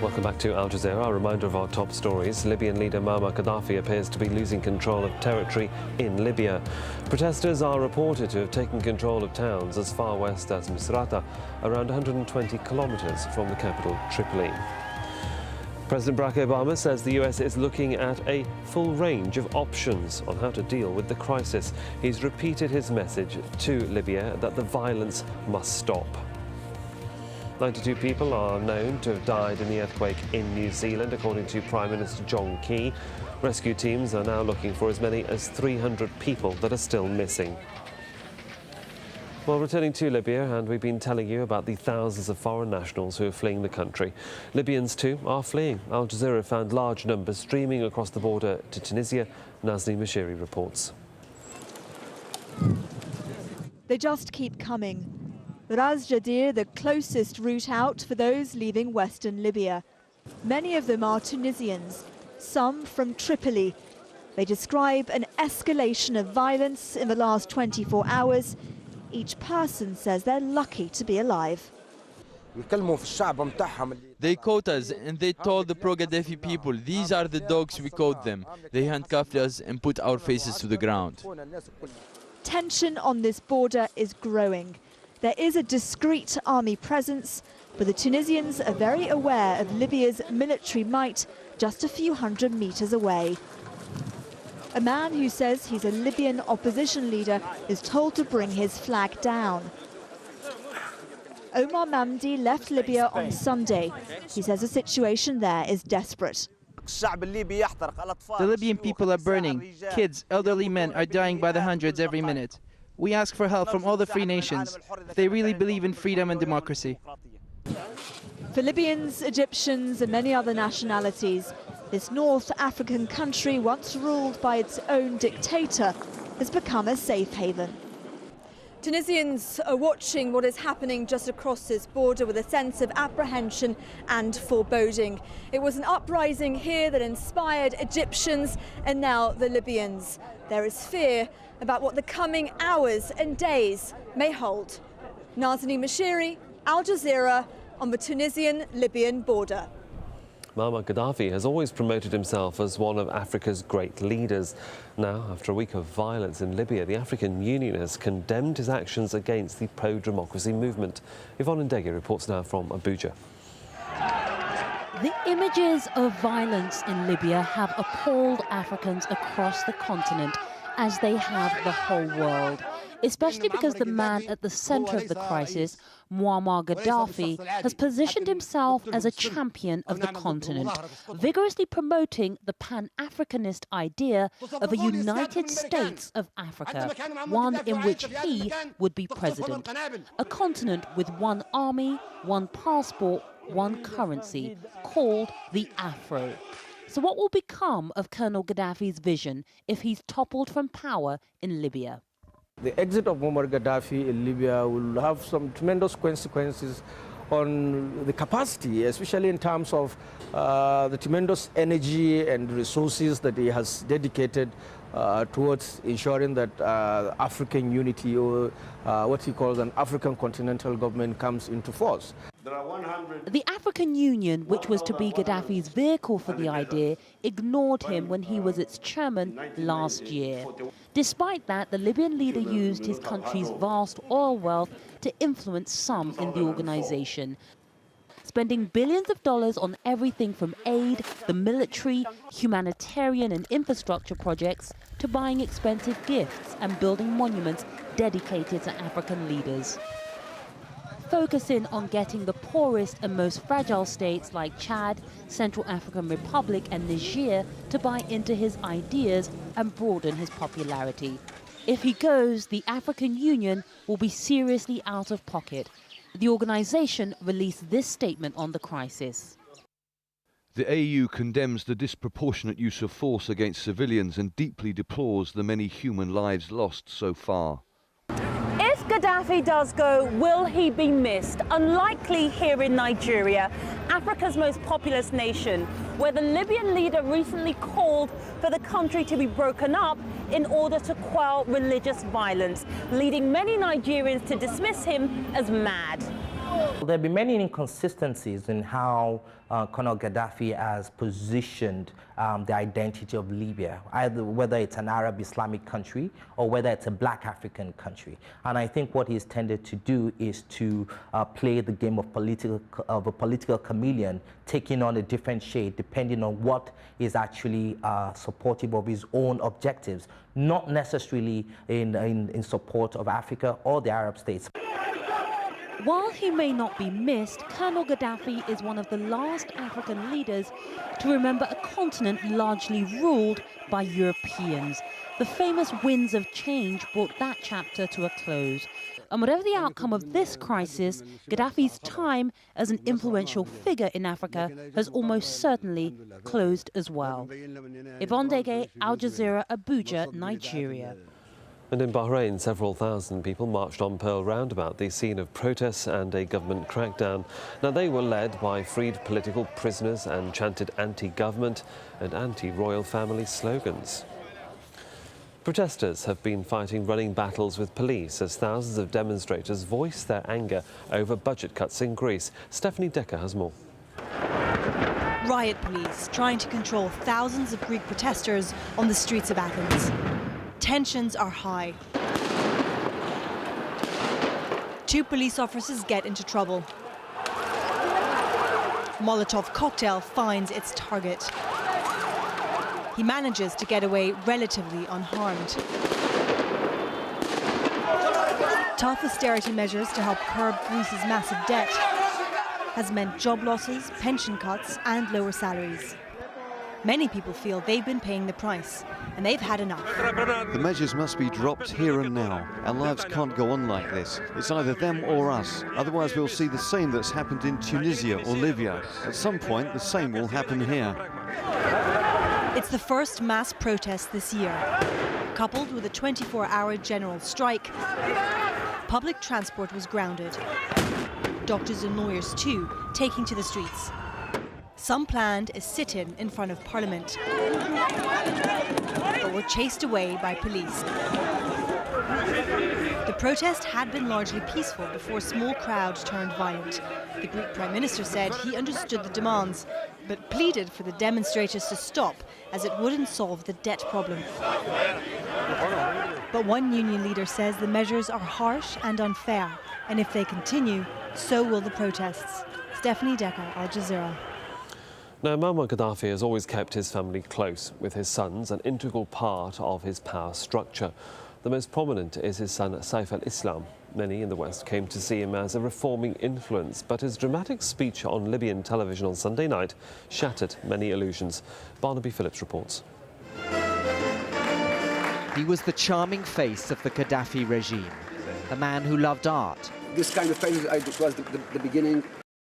Welcome back to Al Jazeera. A reminder of our top stories. Libyan leader Muammar Gaddafi appears to be losing control of territory in Libya. Protesters are reported to have taken control of towns as far west as Misrata, around 120 kilometres from the capital, Tripoli. President Barack Obama says the US is looking at a full range of options on how to deal with the crisis. He's repeated his message to Libya that the violence must stop. 92 people are known to have died in the earthquake in New Zealand, according to Prime Minister John Key. Rescue teams are now looking for as many as 300 people that are still missing. Well, returning to Libya, and we've been telling you about the thousands of foreign nationals who are fleeing the country. Libyans, too, are fleeing. Al Jazeera found large numbers streaming across the border to Tunisia. Nazni Mashiri reports. They just keep coming. Ras Jdir, the closest route out for those leaving western Libya. Many of them are Tunisians, some from Tripoli. They describe an escalation of violence in the last 24 hours. Each person says they're lucky to be alive. They caught us and they told the pro-Gaddafi people, these are the dogs, we caught them. They handcuffed us and put our faces to the ground. Tension on this border is growing. There is a discreet army presence, but the Tunisians are very aware of Libya's military might just a few hundred meters away. A man who says he's a Libyan opposition leader is told to bring his flag down. Omar Mamdi left Libya on Sunday. He says the situation there is desperate. The Libyan people are burning. Kids, elderly men are dying by the hundreds every minute. We ask for help from all the free nations, if they really believe in freedom and democracy. For Libyans, Egyptians and many other nationalities, this North African country, once ruled by its own dictator, has become a safe haven. Tunisians are watching what is happening just across this border with a sense of apprehension and foreboding. It was an uprising here that inspired Egyptians and now the Libyans. There is fear about what the coming hours and days may hold. Nazni Mashiri, Al Jazeera, on the Tunisian-Libyan border. Muammar Gaddafi has always promoted himself as one of Africa's great leaders. Now, after a week of violence in Libya, the African Union has condemned his actions against the pro-democracy movement. Yvonne Ndege reports now from Abuja. The images of violence in Libya have appalled Africans across the continent, as they have the whole world, especially because the man at the center of the crisis, Muammar Gaddafi, has positioned himself as a champion of the continent, vigorously promoting the Pan-Africanist idea of a United States of Africa, one in which he would be president. A continent with one army, one passport, one currency, called the Afro. So what will become of Colonel Gaddafi's vision if he's toppled from power in Libya? The exit of Muammar Gaddafi in Libya will have some tremendous consequences on the capacity, especially in terms of the tremendous energy and resources that he has dedicated towards ensuring that African unity, or what he calls an African continental government, comes into force. The African Union, which was to be Gaddafi's vehicle for the idea, ignored him when he was its chairman last year. Despite that, the Libyan leader used his country's vast oil wealth to influence some in the organization, spending billions of dollars on everything from aid, the military, humanitarian and infrastructure projects, to buying expensive gifts and building monuments dedicated to African leaders. Focusing on getting the poorest and most fragile states like Chad, Central African Republic and Niger to buy into his ideas and broaden his popularity. If he goes, the African Union will be seriously out of pocket. The organization released this statement on the crisis. The AU condemns the disproportionate use of force against civilians and deeply deplores the many human lives lost so far. If Gaddafi does go, will he be missed? Unlikely here in Nigeria, Africa's most populous nation, where the Libyan leader recently called for the country to be broken up in order to quell religious violence, leading many Nigerians to dismiss him as mad. There have been many inconsistencies in how Colonel Gaddafi has positioned the identity of Libya, either whether it's an Arab Islamic country or whether it's a black African country. And I think what he's tended to do is to play the game of a political chameleon, taking on a different shade depending on what is actually supportive of his own objectives, not necessarily in support of Africa or the Arab states. While he may not be missed, Colonel Gaddafi is one of the last African leaders to remember a continent largely ruled by Europeans. The famous winds of change brought that chapter to a close. And whatever the outcome of this crisis, Gaddafi's time as an influential figure in Africa has almost certainly closed as well. Yvonne Dege, AlJazeera, Abuja, Nigeria. And in Bahrain, several thousand people marched on Pearl Roundabout, the scene of protests and a government crackdown. Now, they were led by freed political prisoners and chanted anti-government and anti-royal family slogans. Protesters have been fighting running battles with police as thousands of demonstrators voice their anger over budget cuts in Greece. Stephanie Decker has more. Riot police trying to control thousands of Greek protesters on the streets of Athens. Tensions are high. 2 police officers get into trouble. Molotov cocktail finds its target. He manages to get away relatively unharmed. Tough austerity measures to help curb Greece's massive debt has meant job losses, pension cuts and lower salaries. Many people feel they've been paying the price, and they've had enough. The measures must be dropped here and now. Our lives can't go on like this. It's either them or us. Otherwise we'll see the same that's happened in Tunisia or Libya. At some point, the same will happen here. It's the first mass protest this year. Coupled with a 24-hour general strike, public transport was grounded. Doctors and lawyers, too, taking to the streets. Some planned a sit-in in front of Parliament, but were chased away by police. The protest had been largely peaceful before a small crowd turned violent. The Greek Prime Minister said he understood the demands, but pleaded for the demonstrators to stop, as it wouldn't solve the debt problem. But one union leader says the measures are harsh and unfair, and if they continue, so will the protests. Stephanie Decker, AlJazeera. Now, Muammar Gaddafi has always kept his family close, with his sons an integral part of his power structure. The most prominent is his son Saif al-Islam. Many in the West came to see him as a reforming influence, but his dramatic speech on Libyan television on Sunday night shattered many illusions. Barnaby Phillips reports. He was the charming face of the Gaddafi regime, a man who loved art. This kind of face, it was the beginning